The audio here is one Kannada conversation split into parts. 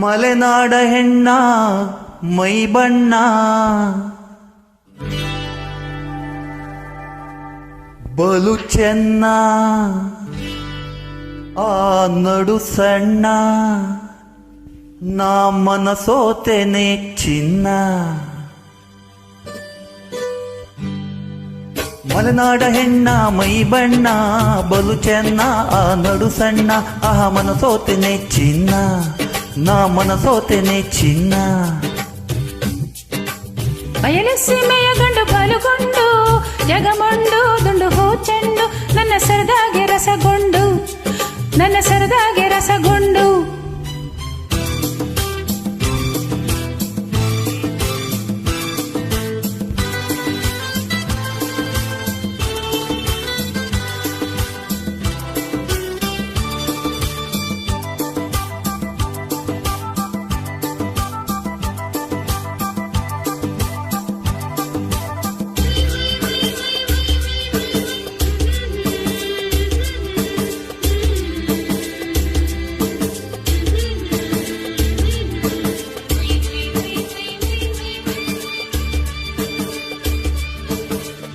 ಮಲೆನಾಡ ಹೆಣ್ಣ ಮೈ ಬಣ್ಣ ಬಲು ಚೆನ್ನ ಆ ನಡು ಸಣ್ಣ ನಾ ಮನಸೋತೆನೆ ಚಿನ್ನ ಮಲೆನಾಡ ಹೆಣ್ಣ ಮೈ ಬಣ್ಣ ಬಲು ಚೆನ್ನ ಆ ನಡು ಸಣ್ಣ ಆಹ ಮನಸೋತೆನೆ ಚಿನ್ನ ನಾ ಮನಸೋತೆನೆ ಚಿನ್ನ ಬಯಲು ಸೀಮೆಯ ಗಂಡು ಬಲುಗೊಂಡು ಜಗಮೊಂಡು ದುಂಡು ಹೂ ಚೆಂಡು ನನ್ನ ಸರದಾಗೆ ರಸಗೊಂಡು ನನ್ನ ಸರದಾಗೆ ರಸಗೊಂಡು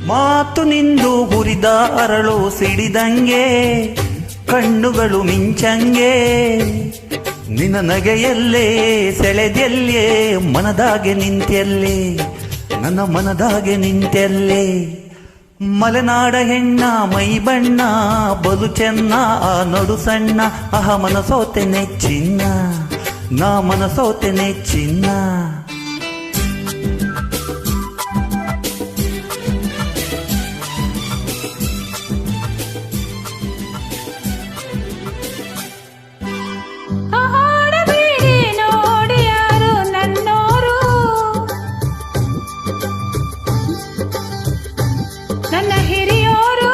ಮಾತು ನಿಂದು ಹುರಿದ ಅರಳು ಸಿಡಿದಂಗೆ ಕಣ್ಣುಗಳು ಮಿಂಚಂಗೆ ನಿನ್ನ ನಗೆಯಲ್ಲೇ ಸೆಳೆದೆಲ್ಲೇ ಮನದಾಗೆ ನಿಂತೆಲ್ಲೇ ನನ್ನ ಮನದಾಗೆ ನಿಂತೆಲ್ಲೇ ಮಲೆನಾಡ ಹೆಣ್ಣ ಮೈ ಬಣ್ಣ ಬಲು ಚೆನ್ನ ಆ ನಡು ಸಣ್ಣ ಅಹ ಮನಸೋತೆನೆ ಚಿನ್ನ ನಾ ಮನಸೋತೆನೆ ಚಿನ್ನ ನನ್ನ ಹಿರಿಯೋರು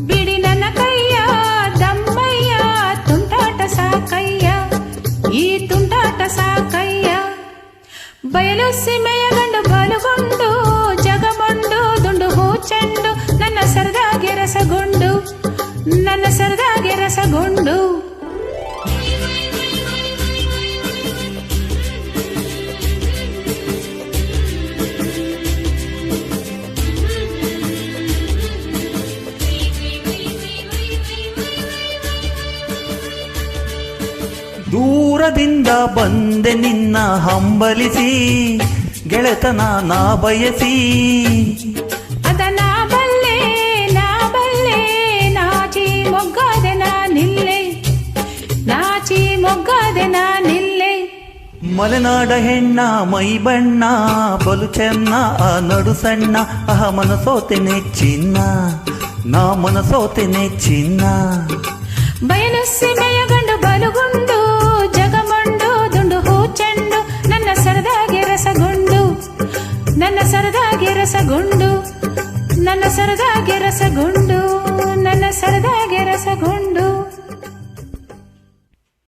ಬಿಡಿ ನನ್ನ ಕೈಯ ದಮ್ಮಯ್ಯ ತುಂಟಾಟ ಸಾಕಯ್ಯ ಈ ತುಂಟಾಟ ಸಾಕಯ್ಯ ಬಯಲು ಸೀಮೆಯ ಗಂಡು ಬಲುಗೊಂಡು ಜಗಮೊಂಡು ದುಂಡು ಹೂ ಚೆಂಡು ನನ್ನ ಸರದಾಗೆ ರಸಗೊಂಡು ನನ್ನ ಸರದಾಗೆ ರಸಗೊಂಡು ದೂರದಿಂದ ಬಂದೆ ನಿನ್ನ ಹಂಬಲಿಸಿ ಗೆಳೆತನ ನಾ ಬಯಸಿ ಅದ ನಾ ಬಲ್ಲೆ ನಾಚಿ ಮೊಗ್ಗಾದೆ ನಾನಿಲ್ಲೆ ನಾಚಿ ಮೊಗ್ಗಾದೆ ನಾನಿಲ್ಲೆ ಮಲೆನಾಡ ಹೆಣ್ಣ ಮೈ ಬಣ್ಣ ಬಲು ಚೆನ್ನ ಆ ನಡು ಸಣ್ಣ ಅಹ ಮನಸೋತೆನೆ ಚಿನ್ನ ನಾ ಮನಸೋತೆನೆ ಚಿನ್ನ ಬಯಲು ಸೀಮೆಯ ಗಂಡು ಬಲುಗೊಂಡು ಜಗಮೊಂಡು ದುಂಡು ಹೂ ಚೆಂಡು ನನ್ನ ಸರದಾಗೆ ರಸಗೊಂಡು ನನ್ನ ಸರದಾಗೆ ರಸಗೊಂಡು ನನ್ನ ಸರದಾಗೆ ರಸಗೊಂಡು ನನ್ನ ಸರದಾಗೆ ರಸಗೊಂಡು